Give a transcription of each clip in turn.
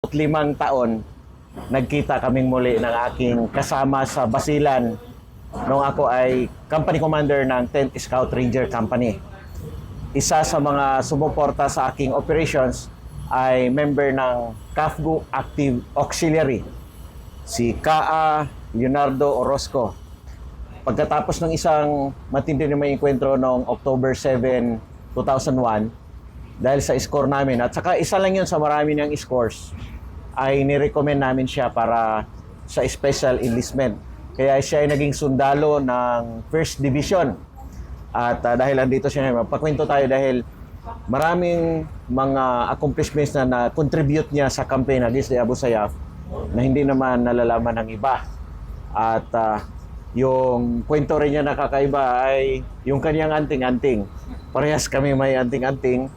5 taon, nagkita kaming muli ng aking kasama sa Basilan nung ako ay company commander ng 10th Scout Ranger Company. Isa sa mga sumuporta sa aking operations ay member ng CAFGU Active Auxiliary, si Kaa Leonardo Orozco. Pagkatapos ng isang matindi na may enkwentro noong October 7, 2001, dahil sa score namin, at saka isa lang yun sa marami niyang scores, ay nirecommend namin siya para sa special enlistment. Kaya siya ay naging sundalo ng 1st Division. At dahil andito siya, magpakwento tayo dahil maraming mga accomplishments na na-contribute niya sa campaign against the Abu Sayyaf na hindi naman nalalaman ng iba. At yung kwento rin niya nakakaiba ay yung kanyang anting-anting. Parehas kami may anting-anting.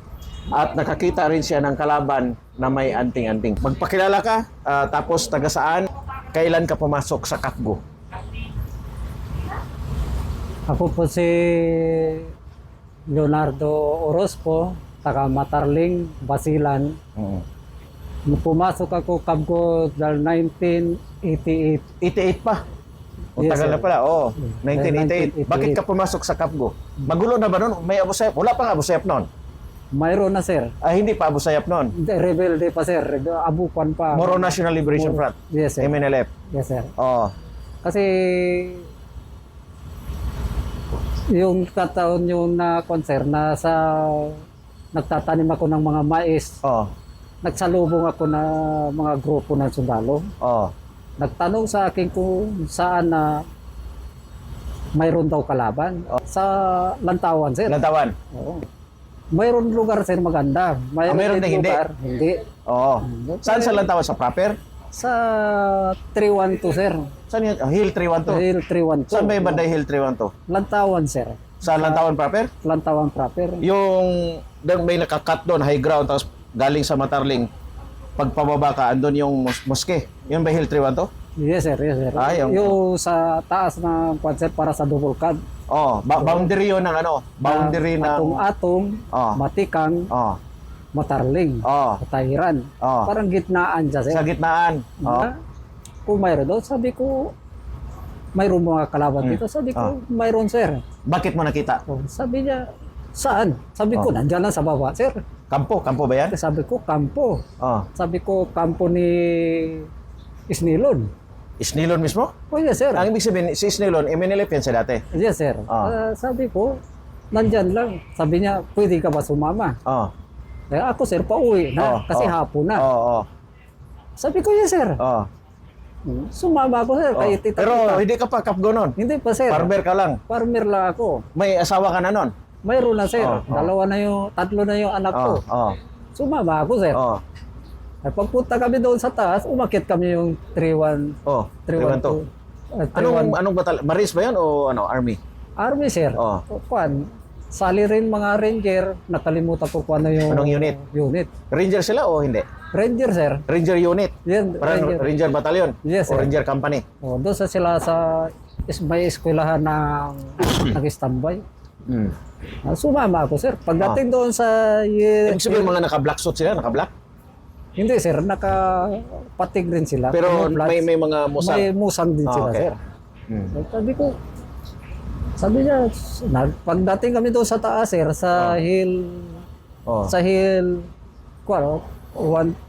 At nakakita rin siya ng kalaban na may anting-anting. Magpakilala ka, tapos taga saan, kailan ka pumasok sa CAFGU? Ako po si Leonardo Orozco, taga Matarling, Basilan. Pumasok ako CAFGU dahil 1988. 88 pa? O Yes, tagal sir. na pala, oo. 1988. 1988. Bakit ka pumasok sa CAFGU? Magulo na ba nun? May Abu Sayyaf? Wala pang Abu Sayyaf nun? Mayroon na, sir. Hindi pa Abu Sayyaf nun. Rebelde pa, sir. Abukan pa. Moro National Liberation Moro. Front. Yes, sir. MNLF. Yes, sir. Oo. Kasi yung kataon yung na concern na sa nagtatanim ako ng mga mais, Oo. nagsalubong ako na mga grupo ng sundalo. Oo. Nagtanong sa akin kung saan na mayroon daw kalaban. Sa Lantawan, sir. Lantawan. Oo. Mayroon lugar, sir, maganda. Mayroon din hindi? lugar, hindi. Oo. Saan sa Lantawan? Sa proper? Sa 312, sir. Saan yun? Hill 312. Hill 312. Saan ba yung banda Hill 312? Lantawan, sir. Sa Lantawan proper? Lantawan proper. Yung may nakakat doon, high ground, tapos galing sa Matarling, pagpababa ka, andun yung moske. Yun ba Hill 312? Yes, sir. Yes, sir. Yung sa taas ng concert para sa double cab. Boundary yun ng ano? Boundary ng... Atong-atong, Matikang, Matarling, Katahiran. Parang gitnaan dyan, sir. Sa gitnaan. Kung mayroon doon, sabi ko, mayroon mga kalaban dito. Sabi ko, mayroon, sir. Bakit mo nakita? Sabi niya, saan? Sabi ko, nandyan lang sa baba, sir. Kampo? Kampo ba yan? Sabi ko, kampo. Sabi ko, kampo ni Isnilon. Isnilon mismo? Oh, yes, sir. Ang ibig sabihin, si Isnilon, MNLF yan sa dati? Yes, sir. Sabi ko, nandyan lang. Sabi niya, pwede ka ba sumama? Ako, sir, pauwi na. Kasi hapon na. Sabi ko, yes, sir. Sumama ako, sir. Kay tita. Pero hindi ka pa CAFGU nun? Hindi pa, sir. Farmer ka lang? Farmer lang ako. May asawa ka na nun? Mayroon na, sir. Tatlo na yung anak ko. Sumama ako, sir. Pagpunta kami doon sa taas, umakyat kami yung 312. Anong batal? Maris ba yan o Army? Army, sir. Kuan. Sali rin mga ranger. Nakalimutan ko kung ano yung... Anong unit? Unit. Ranger sila o hindi? Ranger, sir. Ranger unit? Yan, Ranger battalion? Yes, o sir. Ranger company? Doon sila sa may eskwelahan ng nag-standby. Sumama ako, sir. Pagdating doon sa... Ibig sabihin mga naka-black suit sila? Naka-black? Hindi, sir. Nakapatig rin sila. Pero may mga musang? May musang din sila, okay. sir. Sabi niya, pagdating kami doon sa taas, sir, sa hill, sa hill, 312.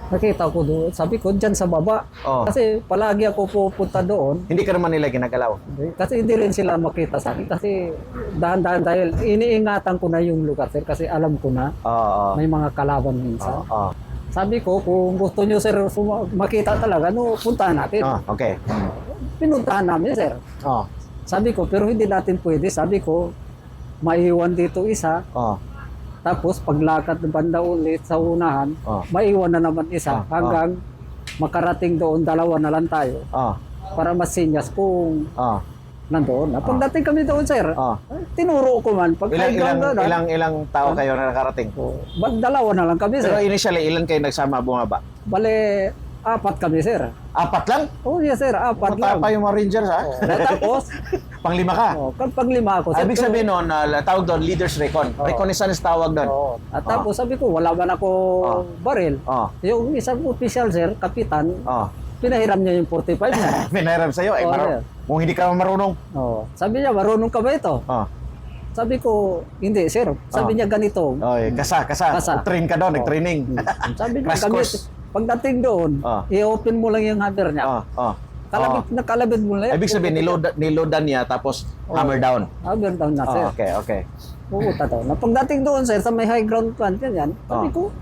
Nakita ko doon. Sabi ko, dyan sa baba. Kasi palagi ako pupunta doon. Hindi ka naman nila ginagalaw? Kasi hindi rin sila makita sa akin. Kasi dahan-dahan dahil iniingatan ko na yung lugar, sir. Kasi alam ko na may mga kalaban minsan. Sabi ko, kung gusto nyo, sir, makita talaga, puntahan natin. Okay. Pinuntahan namin, sir. Sabi ko, pero hindi natin pwede. Sabi ko, maiwan dito isa. Tapos paglakad ng banda ulit sa unahan, maiwan na naman isa hanggang makarating doon, dalawa na lang tayo. Para masinyas kung nandoon. Pagdating kami doon, sir, tinuro ko man. Ilang tao kayo na nakarating? Dalawa na lang kami, sir. Pero initially, ilan kayo nagsama bumaba? Bale, 4 kami, sir. 4 lang? Oh, yes, sir. 4 lang. Matapa yung mga Rangers, ha? Tapos, Pang-5 ka? kapag panglima ako, sir. Ibig sabihin nun, tawag doon, leaders recon. Reconnaissance tawag doon. Oo. At tapos sabi ko, wala man ako baril. Yung isang official, sir, kapitan, pinahiram niya yung 45 niya. Pinahiram sa'yo. Kung hindi ka marunong. Sabi niya, marunong ka ba ito? Sabi ko, hindi, sir. Sabi niya ganito. Kasa. Train ka doon, nag-training. Sabi niya, Crash course. pagdating doon, i-open mo lang yung hammer niya. Nakalabit mo lang yan. Ibig sabihin, niloadan niya, tapos hammer down. Hammer down na, sir. Okay. Pupunta to. Na pagdating doon, sir, sa may high ground plant yan, sabi ko,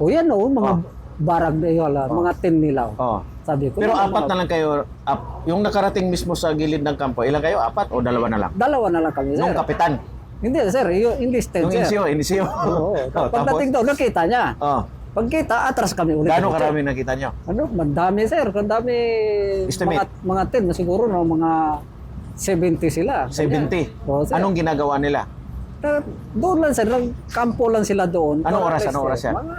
yan mga barag na yun, mga tin nila. Sabi ko. Pero 4 na lang kayo, yung nakarating mismo sa gilid ng kampo, ilan kayo? 4 o 2 na lang? 2 na lang kami, sir. Nung kapitan? Hindi, sir, yung enlisted, sir. Yung NCO. Pagdating doon, nakita niya. Pagkita, atras kami ulit. Gaano karami nakita nyo? Madami, sir. Madami. Estimate? Mga 10 na siguro, no? Mga 70 sila. 70? Sir. Anong ginagawa nila? Doon lang, sir. Kampo lang sila doon. Anong oras yan? Mga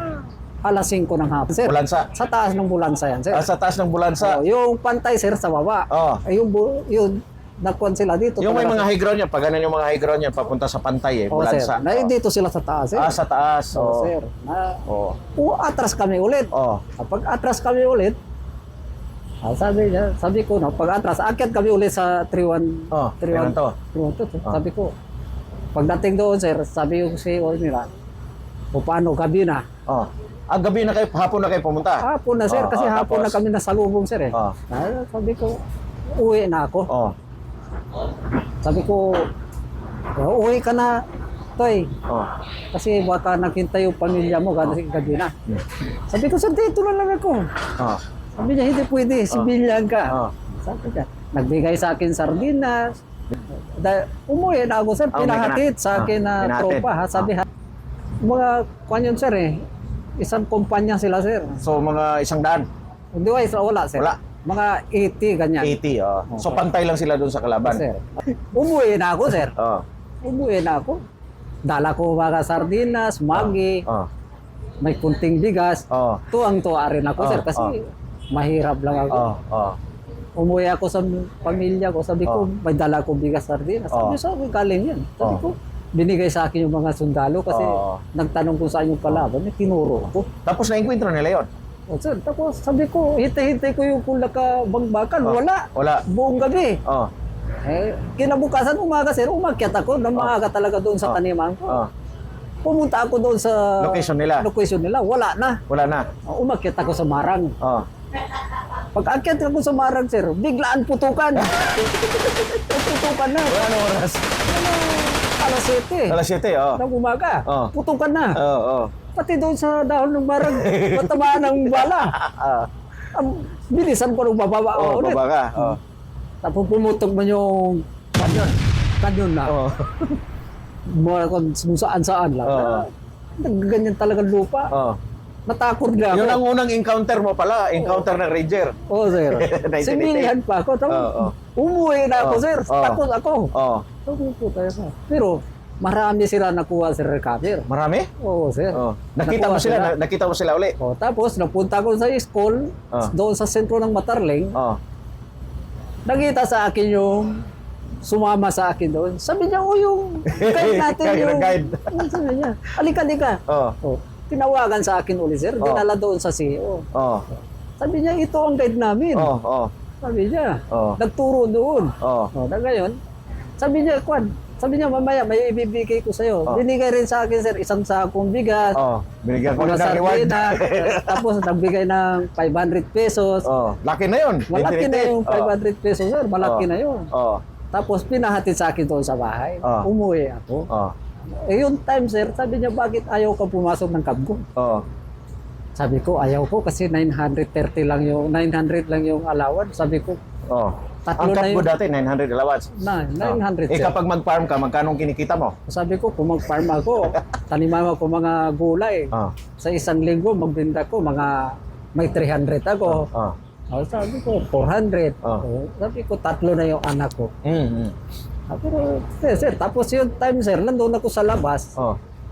alas 5 ng hapon, sir. Bulansa? Sa taas ng bulansa yan, sir. Sa taas ng bulansa? Yung pantay, sir, sa baba. Yung nakuan sila dito. Yung may mga high ground yan, pag ganun yung mga high ground yan, papunta sa pantay bulansa. Sir. Dito sila sa taas, sir. Sa taas. Sir. Atras kami ulit. Kapag atras kami ulit, sabi ko, pag atras, akyat kami ulit sa 312. Sabi ko, pagdating doon, sir, sabi yung CEO nila, paano, gabi na. Gabi na kayo, hapon na kayo pumunta? Hapon na, sir, kasi hapon na kami nasalubong, sir. Sabi ko, uwi na ako. Sabi ko, uwi ka na, Toy. Kasi baka naghintay yung pamilya mo, kasi gabi na. Sabi ko, sir, dito na lang ako. Sabi niya, hindi pwede, sibilyan ka. Sabi niya, nagbigay sa akin sardinas. Umuwi na ako, sir, pinahatid sa akin na tropa. Sabi, mga kanyon, sir, isang kumpanya sila, sir. So, mga 100? Hindi, wala, sir. Wala. Mga 80, ganyan. 80, So, pantay lang sila doon sa kalaban? Sir. Umuwi na ako, sir. Umuwi na ako. Dala ko mga sardinas, magi, may kunting bigas. Tuwang-tuwa rin ako, sir, kasi mahirap lang ako. Umuwi ako sa pamilya ko, sabi ko, may dala ko bigas, sardinas. Sabi ko, galing yan. Sabi ko, binigay sa akin yung mga sundalo kasi nagtanong kung saan yung kalaban, tinuro ko. Tapos na-encuentro nila yun? Sir, tapos sabi ko, hintay-hintay ko yung kulaka-bangbakan. Wala. Buong gabi. Kinabukasan umaga, sir, umakyat ako na maaga talaga doon sa taniman ko. Pumunta ako doon sa location nila. Wala na. Umakyat ako sa Marang. Pag akyat ako sa Marang, sir, biglaan putukan. Putukan na. Anong oras? Alas 7. Alas 7, ng umaga. Putukan na. Pati doon sa dahon ng Marang, matamaan ng bala. Bilisan ko nung bababa ulit. Baba ka. Tapos pumutok man yung kanyon na. Mga kung saan-saan lang. Ganyan talagang lupa. Natakot na ako. Yun ang unang encounter mo pala, encounter ng Ranger. Sir. Similihan pa ako. Umuwi na ako, sir. Takot ako. Pero marami sila nakuha, sir, recover. Marami? Oo, sir. Nakita mo sila uli? Tapos napunta ko sa school, doon sa sentro ng Matarling. Nakita sa akin yung sumama sa akin doon. Sabi niya, yung guide natin guide. Sabi niya, alika. Tinawagan sa akin uli, sir. Dinala doon sa CEO. Sabi niya, ito ang guide namin. Sabi niya, nagturo doon. Na ngayon, sabi niya, mamaya, may ibibigay ko sa'yo. Binigay rin sa akin, sir, isang sakong bigas. Binigyan ko ng reward. Tapos nagbigay ng 500 pesos. Laki na yun. Malaki na yung 500 pesos, sir. Malaki na yun. Tapos pinahatid sa akin doon sa bahay. Umuwi ako. Yung time, sir, sabi niya, bakit ayaw ka pumasok ng Kabgo? Sabi ko, ayaw ko kasi 900 lang yung allowance. Sabi ko, ang Kabgo dati, 900 allowance. 900, sir. Kapag mag-farm ka, magkano kinikita mo? Sabi ko, kung mag-farm ako, taniman ako mga gulay. Sa isang linggo, magbinda ko, may 300 ako. Sabi ko, 400. Sabi ko, 3 na yung anak ko. Pero, sir, tapos yung time, sir, nandun ako sa labas.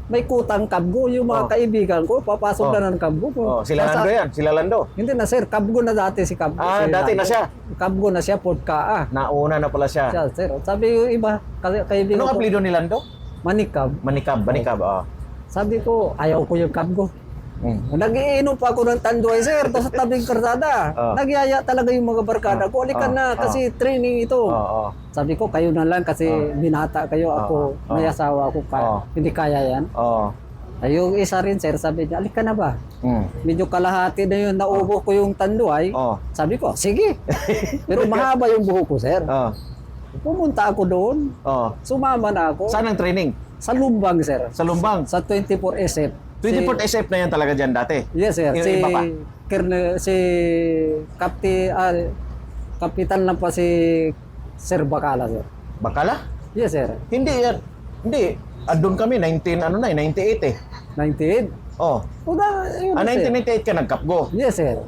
may kutang kabgo. Yung mga kaibigan ko, papasok na ng kabgo ko. Oh, sila Lando yan, sila Lando. Hindi na sir, kabgo na dati si kabgo. Ah, si dati na Lando. siya. Kabgo na siya, Podka. Nauna na pala siya. Siya, sir. Sabi yung iba, kaibigan Anong ko, apelido ni Lando? Manikab. Manikab, oh. Sabi ko, ayaw ko yung kabgo. Nag-iinom pa ako ng tanduay, sir, to sa tabing karsada. Nagyaya talaga yung mga barkada ko. Halika na, kasi training ito. Sabi ko, kayo na lang kasi binata kayo. Ako, may asawa ako, hindi kaya yan. Ay, yung isa rin, sir, sabi niya, halika na ba? Medyo kalahati na yun, naubo ko yung tanduay. Sabi ko, sige. Pero mahaba yung buhok ko, sir. Pumunta ako doon. Sumama na ako. Saan ang training? Sa Lumbang, sir. Sa Lumbang? Sa 24SF. 24 SF na yan talaga dyan dati? Yes, sir. Yung Si iba pa? si Kapitan lang pa si Sir Bacala, sir. Bakala? Yes, sir. Hindi yan. Hindi. Andun kami, 98 eh. 98? Oh. O da, yun, sir. 1998 ka nagkapgo. Yes, sir.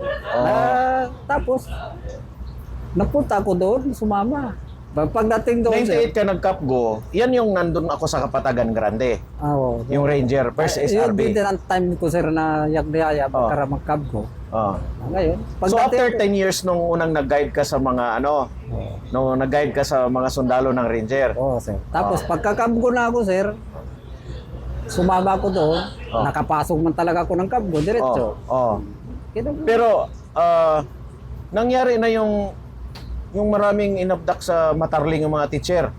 Tapos, napunta ako doon, sumama. Pagdating doon, sir. 98 ka nagkapgo, yan yung nandun ako sa Kapatagan Grande. Yung Ranger, first Yun SRB. din ang time ko, sir, na yagdiyaya, para magkab ko. Ngayon, So after 10 years nung unang nag-guide ka sa mga nung nag-guide ka sa mga sundalo ng Ranger. Sir. Tapos pagka-cab ko na ako, sir, sumama ko doon, nakapasok man talaga ako ng cab ko, diretso. Pero nangyari na yung maraming inabdak sa Matarling yung mga teacher.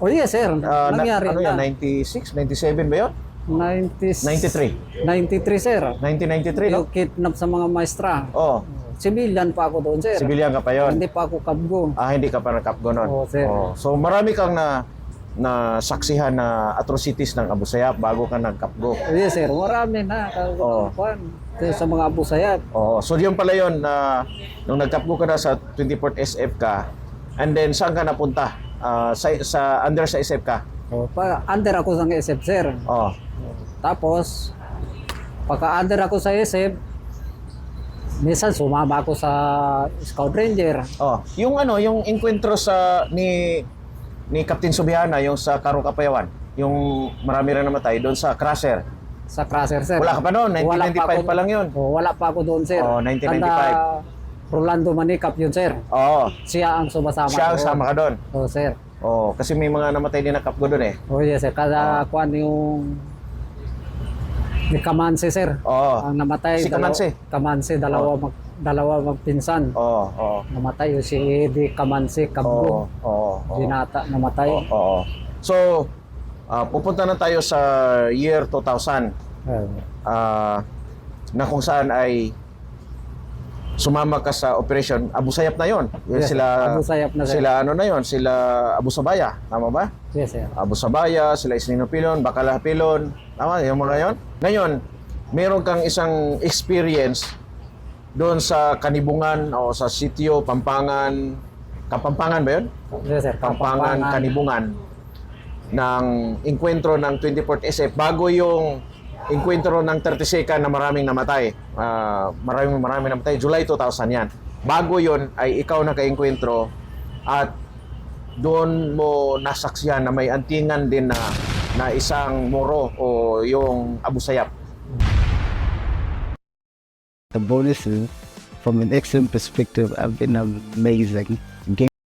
Yes, sir. Nangyari ano na. yan, 96, 97 ba yun? 93. 93, sir. 1993, no? Yung kidnap sa mga maestra. Civilian pa ako doon, sir. Civilian ka pa yun? Hindi pa ako kabgo. Hindi ka pa nagkapgo nun? Sir. So marami kang na saksihan na atrocities ng Abu Sayyaf bago ka nagkapgo. Yes, sir. Marami na. Sa mga Abu Sayyaf. So yun pala yun na nung nagkapgo ka na sa 24th SF ka, and then saan ka napunta? Under sa SF ka? Under ako sa SF, sir. Tapos, pagka-under ako sa SF, minsan sumama ako sa Scout Ranger. Yung enkwentro ni Captain Subiana, yung sa Karo Kapayawan, yung marami rin namatay doon sa Crusher. Sa Crusher, sir. Wala ka pa noon, 1995 pa lang yun. Wala pa ako doon, sir. 1995. Rolando Manikap yun, sir. Siya ang sumasama Siya ang sama ka doon. Sir. Kasi may mga namatay din na kapgo doon eh. Yes, sir. Kada kuan yung ni Kamanse, sir. Ang namatay. Si Kamanse? Kamanse, dalawa magpinsan. Namatay yung si Eddie Kamanse, Kabgo. Binata, namatay. So, pupunta na tayo sa year 2000. Na kung saan ay sumama ka sa operation Abu Sayyaf na yon. Yes, Abu Sayyaf na, sir. Sila sila Abu Sabaya, tama ba? Yes, sir. Abu Sabaya, sila Isnino Pilon, Bacala Pilon, tama yung mga yon. Ngayon, meron kang isang experience doon sa Kanibungan o sa sitio Pampangan. Kapampangan ba yun? Yes, sir. Pampangan, Kanibungan ng enkwentro ng 24th SF bago yung enkwentro ng 32nd na maraming namatay. Maraming namatay. July 2000 yan. Bago yon ay ikaw naka-enkwentro at doon mo nasaksihan na may antingan din na isang moro o yung Abu Sayyaf. The bonuses from an excellent perspective have been amazing.